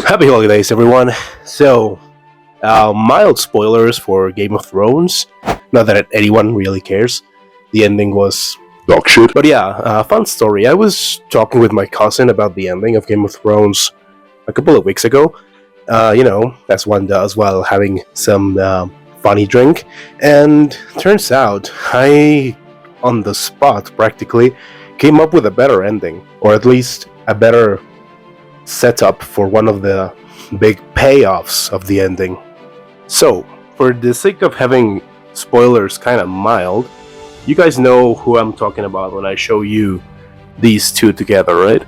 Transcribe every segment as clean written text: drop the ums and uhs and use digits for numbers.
Happy holidays, everyone. So, mild spoilers for Game of Thrones. Not that anyone really cares. The ending was dog shit. But yeah, fun story. I was talking with my cousin about the ending of Game of Thrones a couple of weeks ago. As one does while having some funny drink. And turns out I, on the spot practically, came up with a better ending. Or at least a better setup for one of the big payoffs of the ending. So, for the sake of having spoilers kind of mild, you guys know who I'm talking about when I show you these two together, right?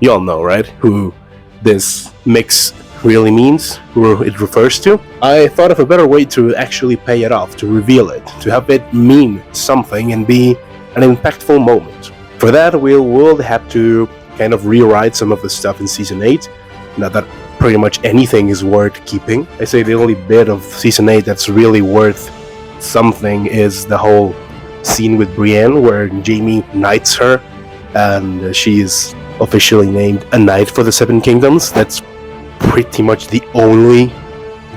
You all know, right? Who this mix really means, who it refers to. I thought of a better way to actually pay it off, to reveal it, to have it mean something and be an impactful moment. For that, we'll have to kind of rewrite some of the stuff in Season 8. Not that pretty much anything is worth keeping. I say the only bit of Season 8 that's really worth something is the whole scene with Brienne where Jaime knights her and she is officially named a knight for the Seven Kingdoms. That's pretty much the only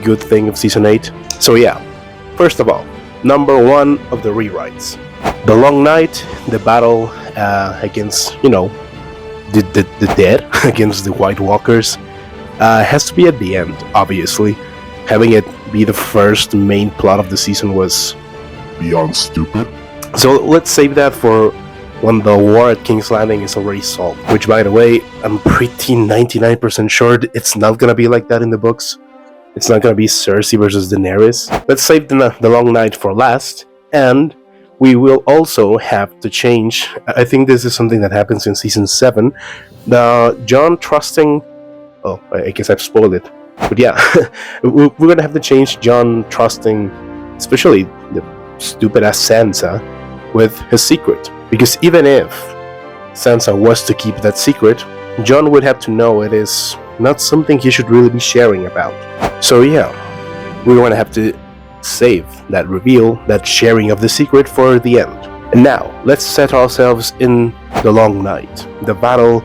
good thing of Season 8. So yeah, first of all, number one of the rewrites. The Long Night, the battle against, the dead, against the White Walkers, has to be at the end, obviously. Having it be the first main plot of the season was beyond stupid. So let's save that for when the war at King's Landing is already solved. Which, by the way, I'm pretty 99% sure it's not gonna be like that in the books. It's not gonna be Cersei versus Daenerys. Let's save the Long Night for last, and we will also have to change. I think this is something that happens in Season 7. Jon trusting... Oh, I guess I've spoiled it. But yeah, we're gonna have to change Jon trusting, especially the stupid-ass Sansa, with his secret. Because even if Sansa was to keep that secret, Jon would have to know it is not something he should really be sharing about. So yeah, we're gonna have to save that reveal, that sharing of the secret for the end. And now, let's set ourselves in the Long Night, the battle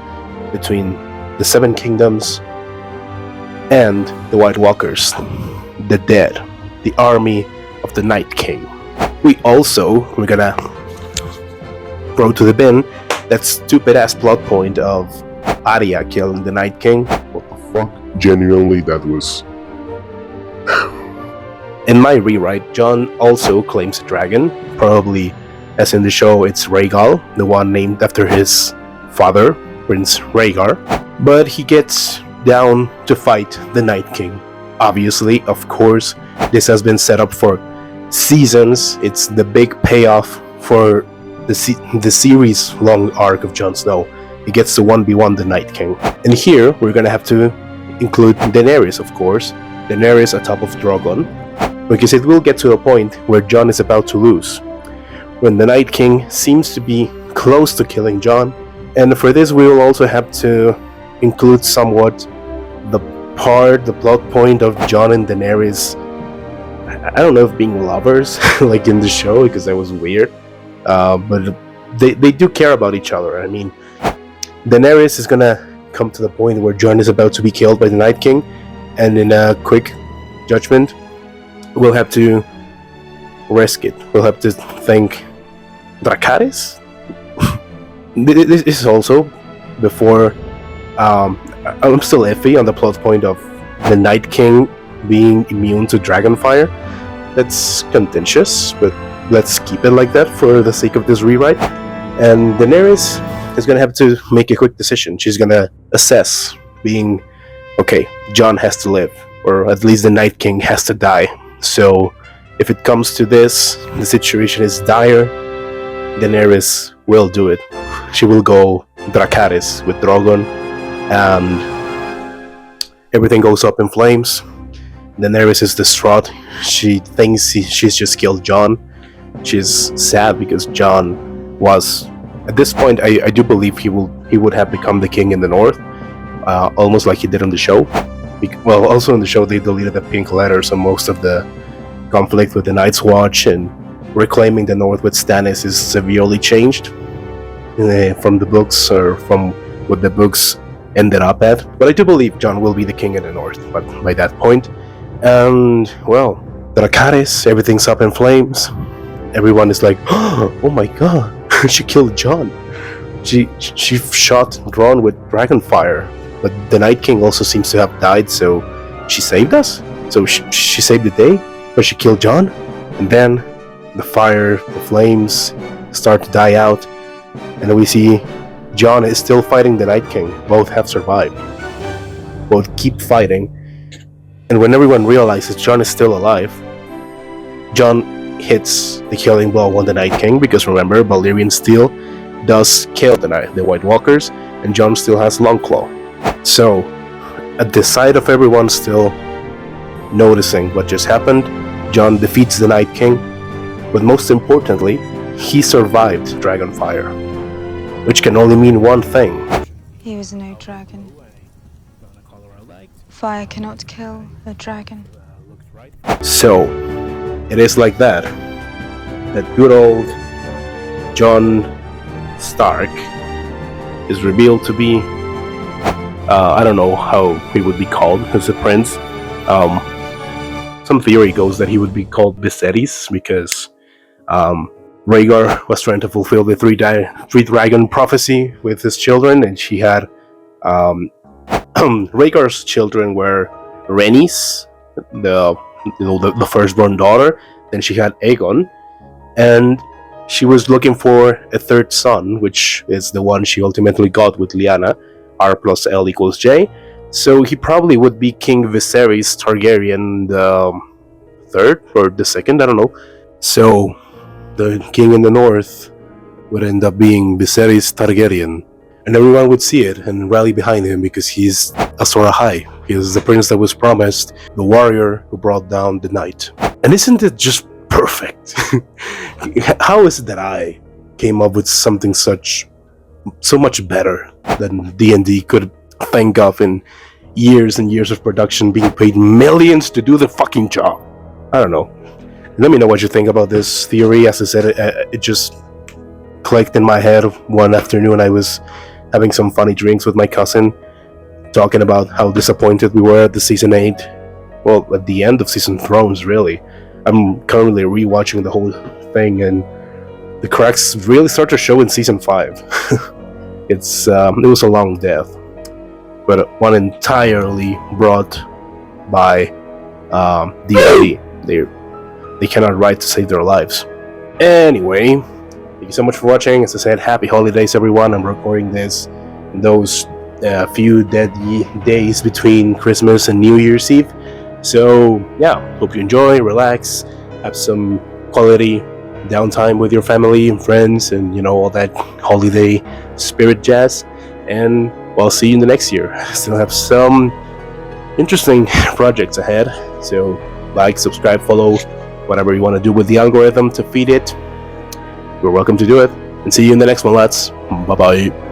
between the Seven Kingdoms and the White Walkers, the dead, the army of the Night King. We're gonna throw to the bin that stupid-ass plot point of Arya killing the Night King. What the fuck? Genuinely, that was... In my rewrite, Jon also claims a dragon, probably, as in the show, it's Rhaegal, the one named after his father, Prince Rhaegar. But he gets down to fight the Night King. Obviously, of course, this has been set up for seasons. It's the big payoff for the series-long arc of Jon Snow. He gets to 1v1 the Night King. And here, we're gonna have to include Daenerys, of course. Daenerys atop of Drogon. Because it will get to a point where Jon is about to lose, when the Night King seems to be close to killing Jon. And for this, we will also have to include somewhat the plot point of Jon and Daenerys. I don't know if being lovers, like in the show, because that was weird. But they do care about each other. I mean, Daenerys is gonna come to the point where Jon is about to be killed by the Night King, and in a quick judgment, we'll have to risk it. We'll have to thank TrKz. This is also before. I'm still iffy on the plot point of the Night King being immune to dragonfire. That's contentious, but let's keep it like that for the sake of this rewrite. And Daenerys is gonna have to make a quick decision. She's gonna assess, being okay, Jon has to live, or at least the Night King has to die. So, if it comes to this, the situation is dire, Daenerys will do it. She will go TrKz with Drogon, and everything goes up in flames. Daenerys is distraught. She thinks she's just killed Jon. She's sad because Jon was, at this point, I do believe he would have become the king in the north, almost like he did on the show. Well, also in the show they deleted the pink letter, so most of the conflict with the Night's Watch and reclaiming the North with Stannis is severely changed from the books, or from what the books ended up at. But I do believe Jon will be the king in the north, but by that point. And, well, TrKz, everything's up in flames. Everyone is like, oh my god, she killed Jon. She shot Ron with dragonfire. But the Night King also seems to have died, so she saved us? So she saved the day? But she killed Jon? And then the fire, the flames start to die out. And then we see Jon is still fighting the Night King. Both have survived. Both keep fighting. And when everyone realizes Jon is still alive, Jon hits the killing blow on the Night King, because remember, Valyrian steel does kill the White Walkers, and Jon still has Longclaw. So, at the sight of everyone still noticing what just happened, Jon defeats the Night King, but most importantly, he survived dragonfire, which can only mean one thing. He was no dragon. Fire cannot kill a dragon. So, it is like that. That good old Jon Stark is revealed to be, I don't know how he would be called as a prince. Some theory goes that he would be called Viserys, because Rhaegar was trying to fulfill the three dragon prophecy with his children, and she had Rhaegar's children were Rhaenys, the firstborn daughter. Then she had Aegon, and she was looking for a third son, which is the one she ultimately got with Lyanna, R+L J. So he probably would be King Viserys Targaryen the third or the second, I don't know. So the king in the north would end up being Viserys Targaryen, and everyone would see it and rally behind him, because he's Azor Ahai. He is the prince that was promised, the warrior who brought down the night. And isn't it just perfect? How is it that I came up with something so much better than D&D could think of in years and years of production, being paid millions to do the fucking job? I don't know. Let me know what you think about this theory. As I said, it just clicked in my head one afternoon. I was having some funny drinks with my cousin, talking about how disappointed we were at the season 8. Well, at the end of season Thrones, really. I'm currently rewatching the whole thing, and the cracks really start to show in season 5. It was a long death, but one entirely brought by D&D. They cannot write to save their lives. Anyway, thank you so much for watching. As I said, happy holidays, everyone. I'm recording this in those few dead days between Christmas and New Year's Eve. So yeah, hope you enjoy, relax, have some quality downtime with your family and friends, and all that holiday spirit jazz. And I'll see you in the next year. Still have some interesting projects ahead, so like, subscribe, follow, whatever you want to do with the algorithm to feed it. You're welcome to do it, and see you in the next one, lads. Bye bye.